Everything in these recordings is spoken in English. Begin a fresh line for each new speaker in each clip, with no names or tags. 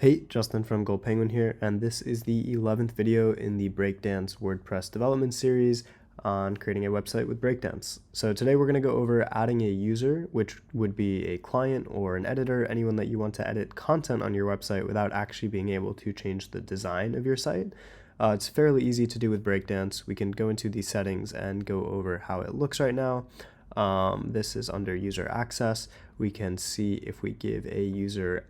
Hey, Justin from Goldpenguin here, and this is the 11th video in the Breakdance WordPress development series on creating a website with Breakdance. So today we're going to go over adding a user, which would be a client or an editor, anyone that you want to edit content on your website without actually being able to change the design of your site. It's fairly easy to do with Breakdance. We can go into the settings and go over how it looks right now. This is under user access. We can see if we give a user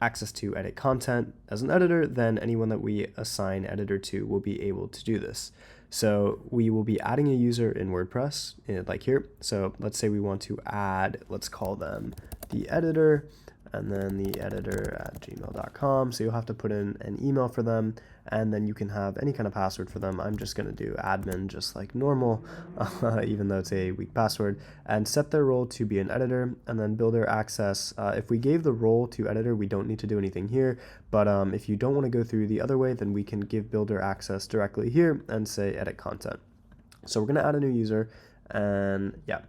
access to edit content as an editor, then anyone that we assign editor to will be able to do this. So we will be adding a user in WordPress, like here. So let's say we want to add, let's call them the editor, and then the editor@gmail.com. So you'll have to put in an email for them, and then you can have any kind of password for them. I'm just going to do admin just like normal, even though it's a weak password, and set their role to be an editor, and then builder access. If we gave the role to editor, we don't need to do anything here, but if you don't want to go through the other way, then we can give builder access directly here and say edit content. So we're going to add a new user, and yeah.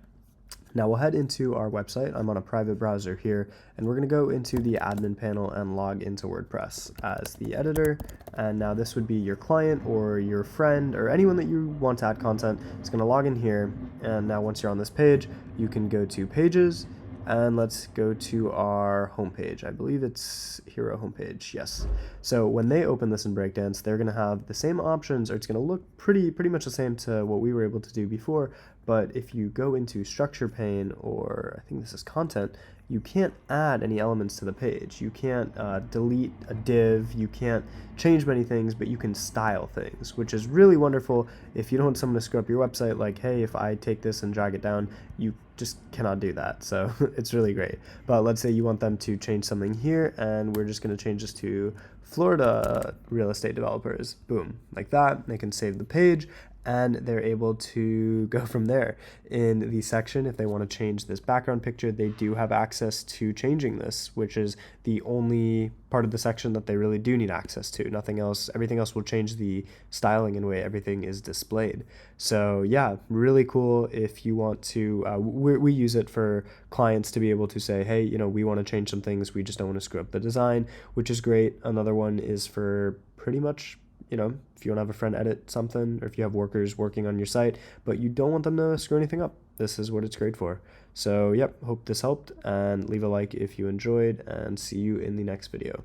Now we'll head into our website. I'm on a private browser here, and we're going to go into the admin panel and log into WordPress as the editor. And now this would be your client or your friend or anyone that you want to add content. It's going to log in here, and now once you're on this page, you can go to pages, and let's go to our homepage. I believe it's hero homepage, yes. So when they open this in Breakdance, they're going to have the same options, or it's going to look pretty much the same to what we were able to do before. But if you go into structure pane, or I think this is content, you can't add any elements to the page. You can't delete a div, you can't change many things, but you can style things, which is really wonderful if you don't want someone to screw up your website. Like, hey, if I take this and drag it down, you just cannot do that. So it's really great. But let's say you want them to change something here, and we're just going to change this to Florida real estate developers. Boom, like that. They can save the page, and they're able to go from there. In the section, if they want to change this background picture, they do have access to changing this, which is the only part of the section that they really do need access to. Nothing else, everything else will change the styling and way everything is displayed. So yeah, really cool if you want to, we use it for clients to be able to say, hey, we want to change some things, we just don't want to screw up the design, which is great. Another one is for pretty much, if you want to have a friend edit something, or if you have workers working on your site, but you don't want them to screw anything up, this is what it's great for. So yep, hope this helped, and leave a like if you enjoyed, and see you in the next video.